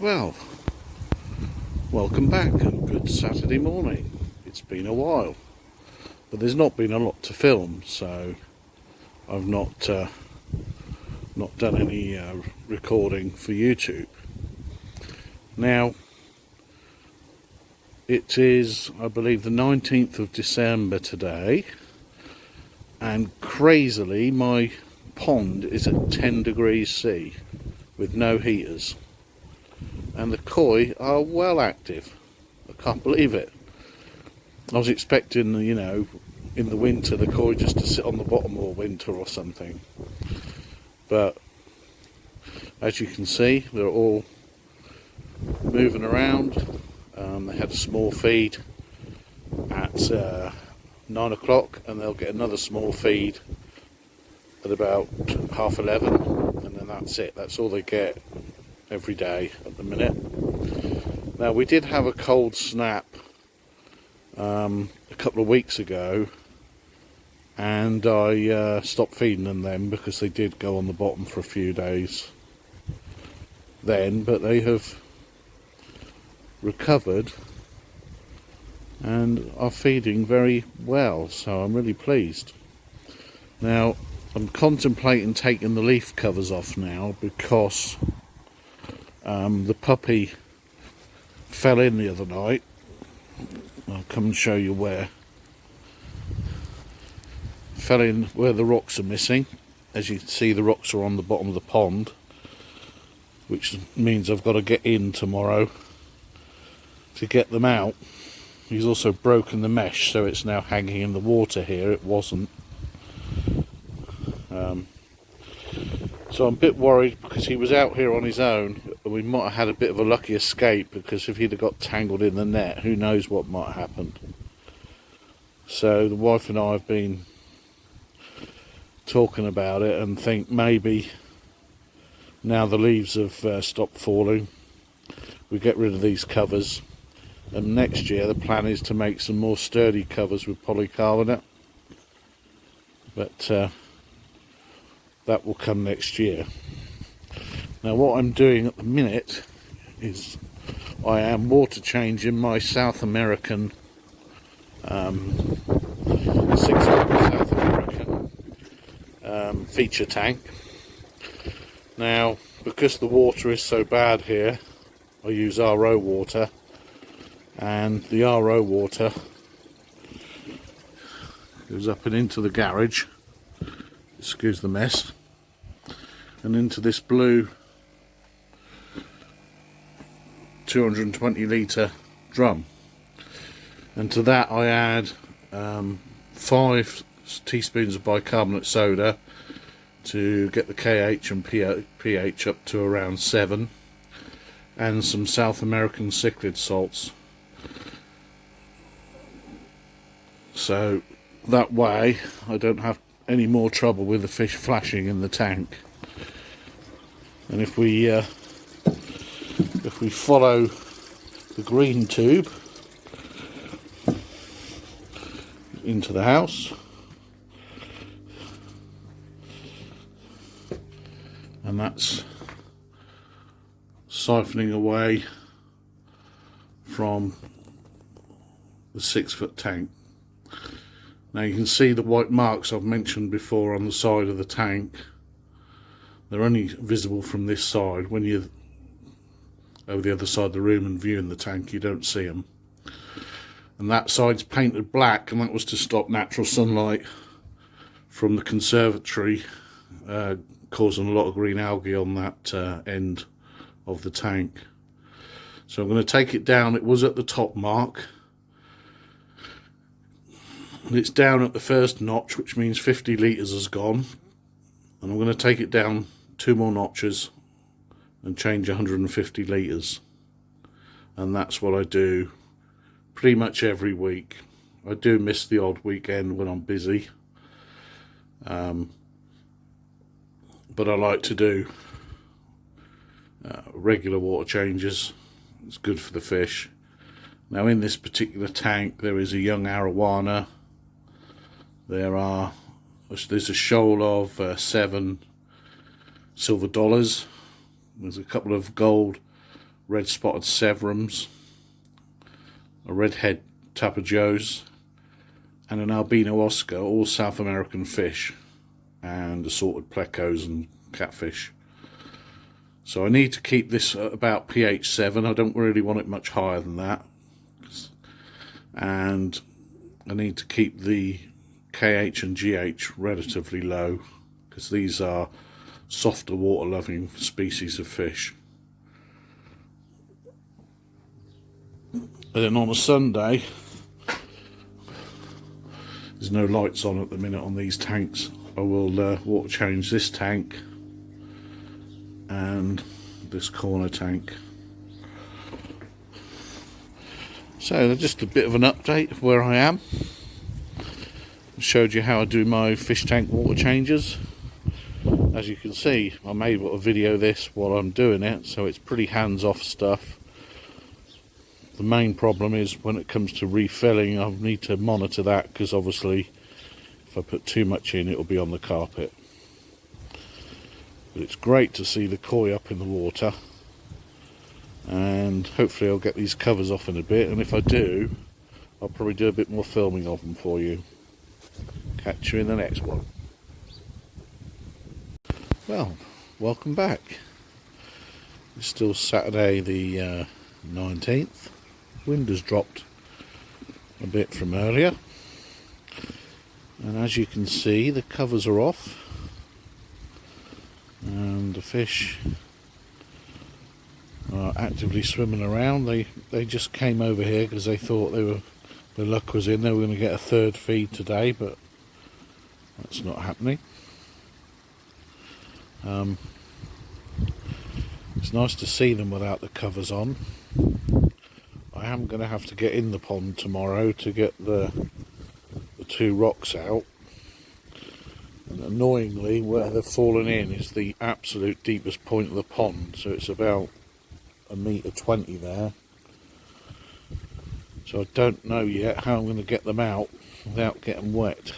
Well, welcome back and good Saturday morning. It's been a while, but there's not been a lot to film, so I've not done any recording for YouTube. Now, it is, I believe, the 19th of December today, and crazily my pond is at 10 degrees C with no heaters. And the koi are well active. I can't believe it. I was expecting, in the winter the koi just to sit on the bottom all winter or something. But as you can see, they're all moving around. They had a small feed at 9 o'clock, and they'll get another small feed at about 11:30, and then that's it. That's all they get every day at the minute. Now, we did have a cold snap a couple of weeks ago, and I stopped feeding them then because they did go on the bottom for a few days then, but they have recovered and are feeding very well, so I'm really pleased. Now, I'm contemplating taking the leaf covers off now because the puppy fell in the other night. I'll come and show you where. Fell in where the rocks are missing. As you can see, the rocks are on the bottom of the pond, which means I've got to get in tomorrow to get them out. He's also broken the mesh, so it's now hanging in the water here. It wasn't. So I'm a bit worried because he was out here on his own, and we might have had a bit of a lucky escape, because if he'd have got tangled in the net, who knows what might have happened. So the wife and I have been talking about it and think maybe now the leaves have stopped falling, we get rid of these covers, and next year the plan is to make some more sturdy covers with polycarbonate, but that will come next year. Now, what I'm doing at the minute is I am water changing my South American 6-foot South American feature tank. Now, because the water is so bad here, I use RO water, and the RO water goes up and into the garage, excuse the mess, and into this blue 220 litre drum, and to that I add 5 teaspoons of bicarbonate soda to get the KH and pH up to around 7, and some South American cichlid salts, so that way I don't have any more trouble with the fish flashing in the tank. And if we follow the green tube into the house, and that's siphoning away from the 6-foot tank. Now you can see the white marks I've mentioned before on the side of the tank. They're only visible from this side. When you're over the other side of the room and viewing the tank, you don't see them. And that side's painted black, and that was to stop natural sunlight from the conservatory causing a lot of green algae on that end of the tank. So I'm going to take it down. It was at the top mark, and it's down at the first notch, which means 50 litres has gone, and I'm going to take it down 2 more notches and change 150 litres, and that's what I do pretty much every week. I do miss the odd weekend when I'm busy, but I like to do regular water changes. It's good for the fish. Now, in this particular tank there is a young arowana. There's a shoal of 7 silver dollars. There's a couple of gold red spotted severums, a redhead tapajos, and an albino Oscar, all South American fish, and assorted plecos and catfish. So I need to keep this at about pH 7. I don't really want it much higher than that. And I need to keep the KH and GH relatively low, because these are softer water loving species of fish. And then on a Sunday, there's no lights on at the minute on these tanks, I will water change this tank and this corner tank. So just a bit of an update of where I am. I showed you how I do my fish tank water changes. As you can see, I'm able to video this while I'm doing it, so it's pretty hands-off stuff. The main problem is when it comes to refilling, I need to monitor that, because obviously if I put too much in, it'll be on the carpet. But it's great to see the koi up in the water, and hopefully I'll get these covers off in a bit, and if I do, I'll probably do a bit more filming of them for you. Catch you in the next one. Well, welcome back. It's still Saturday the 19th. Wind has dropped a bit from earlier, and as you can see, the covers are off and the fish are actively swimming around. They just came over here because they thought their luck was in, they were going to get a third feed today, but that's not happening. It's nice to see them without the covers on. I am going to have to get in the pond tomorrow to get the two rocks out. And annoyingly, where they've fallen in is the absolute deepest point of the pond, so it's about 1.20 m there. So I don't know yet how I'm going to get them out without getting wet.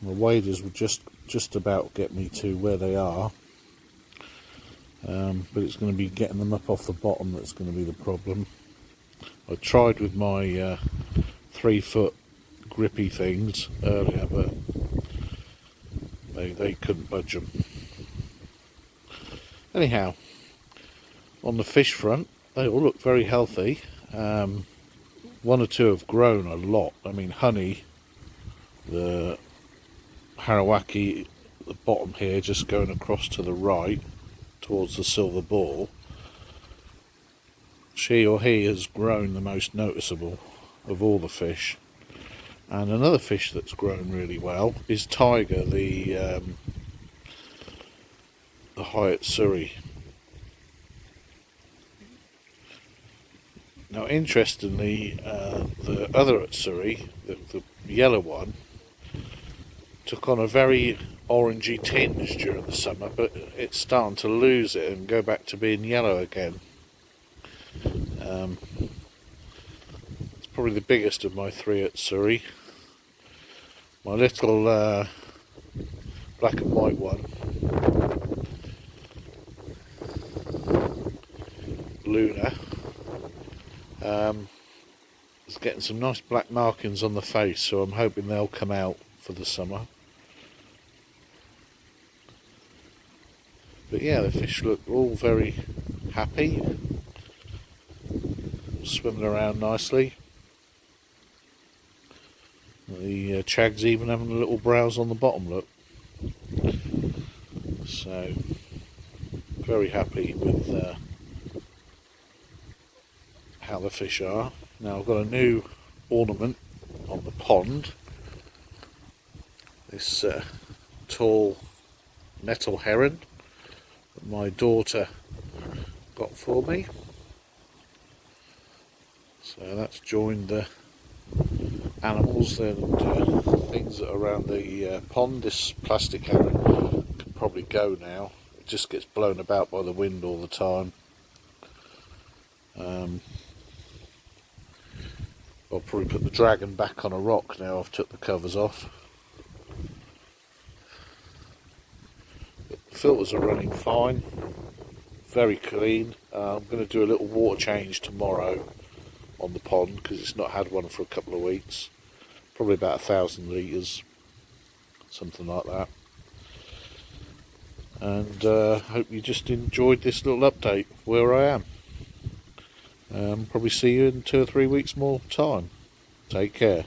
My waders will just about get me to where they are, but it's going to be getting them up off the bottom that's going to be the problem. I tried with my 3-foot grippy things earlier, but they couldn't budge them. Anyhow, on the fish front, they all look very healthy. One or two have grown a lot. I mean, Honey, the Harawaki at the bottom here, just going across to the right towards the silver ball, she or he has grown the most noticeable of all the fish. And another fish that's grown really well is Tiger, the Hyatt Surrey. Now, interestingly, the other Surrey, the yellow one, took on a very orangey tinge during the summer, but it's starting to lose it and go back to being yellow again. It's probably the biggest of my 3 at Surrey. My little black and white one, Luna, is getting some nice black markings on the face, so I'm hoping they'll come out for the summer. But yeah, the fish look all very happy, swimming around nicely. The chag's even having a little browse on the bottom, look. So, very happy with how the fish are. Now I've got a new ornament on the pond. This tall metal heron that my daughter got for me. So that's joined the animals and things that are around the pond. This plastic heron can probably go now. It just gets blown about by the wind all the time. I'll probably put the dragon back on a rock now I've took the covers off. But the filters are running fine. very clean. I'm going to do a little water change tomorrow on the pond because it's not had one for a couple of weeks. Probably about 1,000 litres, something like that. And hope you just enjoyed this little update where I am. Probably see you in 2 or 3 weeks more time. Take care.